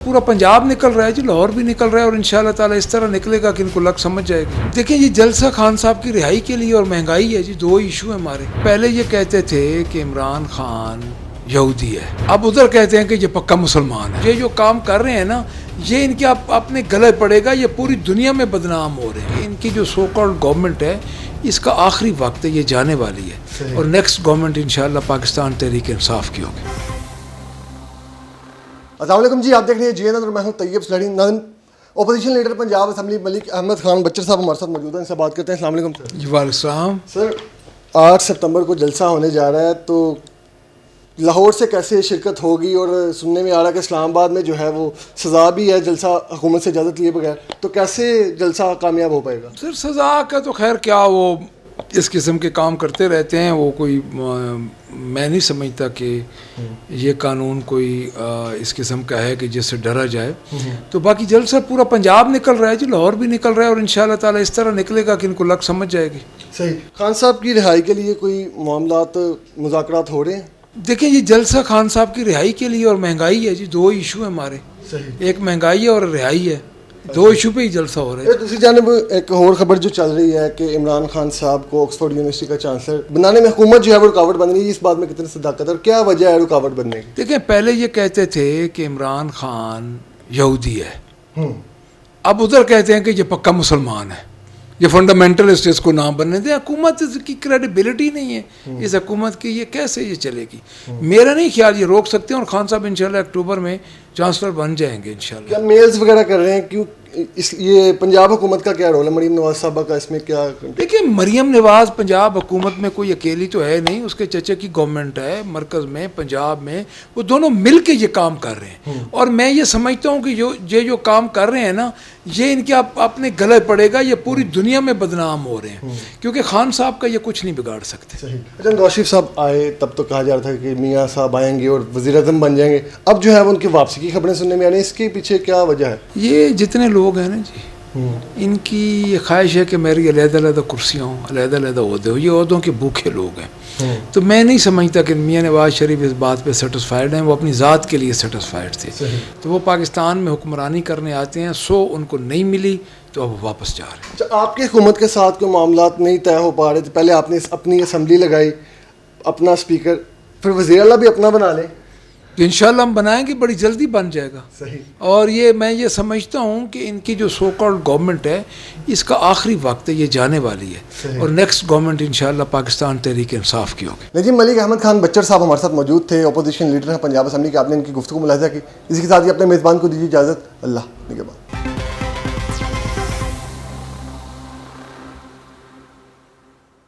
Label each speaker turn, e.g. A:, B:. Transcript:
A: पूरा पंजाब निकल रहा है जी, लाहौर भी निकल रहा है और इंशाल्लाह ताला इस तरह निकलेगा कि इनको लग समझ जाएगी। देखिए ये जलसा खान साहब की रिहाई के लिए और महंगाई है जी, दो इशू है हमारे। पहले ये कहते थे कि इमरान खान यहूदी है, अब उधर कहते हैं कि ये पक्का मुसलमान है। ये जो काम कर रहे हैं ना, ये इनके अपने गले पड़ेगा, ये पूरी दुनिया में बदनाम हो रहे हैं। इनकी जो सो कॉल्ड गवर्नमेंट है इसका आखिरी वक्त है, ये जाने वाली है और नेक्स्ट गवर्नमेंट इंशाल्लाह पाकिस्तान तहरीक इंसाफ की होगी।
B: अस्सलाम वालेकुम जी, आप देख रहे हैं जीएनएन और मैं हूं Tayyab Saladi. Opposition leader Punjab assembly Malik Ahmed Khan Bachar sahab हमारे साथ मौजूद हैं, इनसे बात करते हैं। अस्सलाम वालेकुम सर।
A: जी वालेकुम सलाम।
B: सर 8 सितंबर को जलसा होने जा रहा है, तो लाहौर से कैसे शिरकत होगी? और सुनने में आ रहा है कि इस्लामाबाद में जो है वो सज़ा भी है जलसा हुकूमत से इजाज़त लिए बगैर, तो कैसे जलसा कामयाब हो पाएगा?
A: सर सज़ा का तो खैर क्या, वो इस किस्म के काम करते रहते हैं, वो कोई मैं नहीं समझता कि ये कानून कोई इस किस्म का है कि जिससे डरा जाए। तो बाकी जलसा पूरा पंजाब निकल रहा है जी, लाहौर भी निकल रहा है और इंशाल्लाह ताला इस तरह निकलेगा कि इनको लग समझ जाएगी।
B: सही। खान साहब की रिहाई के लिए कोई मामलात मुज़ाकरात हो रहे हैं?
A: देखिए ये जलसा खान साहब की रिहाई के लिए और महंगाई है जी, दो इशू है हमारे।
B: सही।
A: एक महंगाई है और रिहाई है, दो इशू पे ही जलसा हो रहा है।
B: दूसरी जानब एक और खबर जो चल रही है कि इमरान खान साहब को ऑक्सफोर्ड यूनिवर्सिटी का चांसलर बनाने में हुकूमत जो है वो रुकावट बन रही है, इस बात में कितनी सदाकत है और क्या वजह है रुकावट बनने की?
A: देखिए पहले ये कहते थे कि इमरान खान यहूदी है, अब उधर कहते हैं कि ये पक्का मुसलमान है, ये फंडामेंटलिस्ट, इसको नाम बनने दें। हुकूमत की क्रेडिबिलिटी नहीं है इस हुकूमत की, ये कैसे ये चलेगी? मेरा नहीं ख्याल ये रोक सकते हैं और खान साहब इंशाल्लाह अक्टूबर में चांसलर बन जाएंगे इंशाल्लाह।
B: क्या मेल्स वगैरह कर रहे हैं? क्यों ये पंजाब हुकूमत का क्या रोल है, मरीम नवाज साहबा का इसमें क्या?
A: देखिए मरीम नवाज पंजाब हुकूमत में कोई अकेली तो है नहीं, उसके चचे की गवर्नमेंट है मरकज़ में, पंजाब में, वो दोनों मिल के ये काम कर रहे हैं। और मैं ये समझता हूँ कि जो काम कर रहे हैं ना, ये इनके अपने गले पड़ेगा, ये पूरी दुनिया में बदनाम हो रहे हैं, क्योंकि खान साहब का ये कुछ नहीं बिगाड़ सकते।
B: अच्छा, नवाज शरीफ साहब आए तब तो कहा जा रहा था कि मियाँ साहब आएंगे और वज़ीर आज़म बन जाएंगे, अब जो है वो उनकी वापसी की खबरें सुनने में आ रही हैं, इसके पीछे क्या वजह है?
A: ये जितने लोग हैं ना जी, इनकी ये ख्वाहिश है कि मेरी अलग-अलग कुर्सियाँ हों, अलग-अलग ओहदे हो, ये ओहदों के भूखे लोग हैं। तो मैं नहीं समझता कि मियाँ नवाज शरीफ इस बात पे सेटिस्फाइड हैं, वो अपनी ज़ात के लिए सेटिस्फाइड थे। तो वो पाकिस्तान में हुक्मरानी करने आते हैं, सो उनको नहीं मिली तो अब वापस जा रहे हैं।
B: अच्छा, आपकी हुकूमत के साथ कोई मामलात नहीं तय हो पा रहे थे, पहले आपने अपनी असम्बली लगाई, अपना स्पीकर, फिर वज़ीर आला भी अपना बना लें,
A: तो इंशाल्लाह हम बनाएंगे, बड़ी जल्दी बन जाएगा।
B: सही।
A: और ये मैं ये समझता हूँ कि इनकी जो सो कॉल्ड गवर्नमेंट है इसका आखिरी वक्त है, ये जाने वाली है और नेक्स्ट गवर्नमेंट इंशाल्लाह पाकिस्तान तहरीक इंसाफ की होगी।
B: नजीम मलिक अहमद खान बच्चर साहब हमारे साथ मौजूद थे, अपोजिशन लीडर हैं पंजाब असेंबली के। आपने इनकी गुफ्तगू मुलाहिजा की, इसी के साथ ही अपने मेज़बान को दीजिए इजाज़त। अल्लाह निगहबान।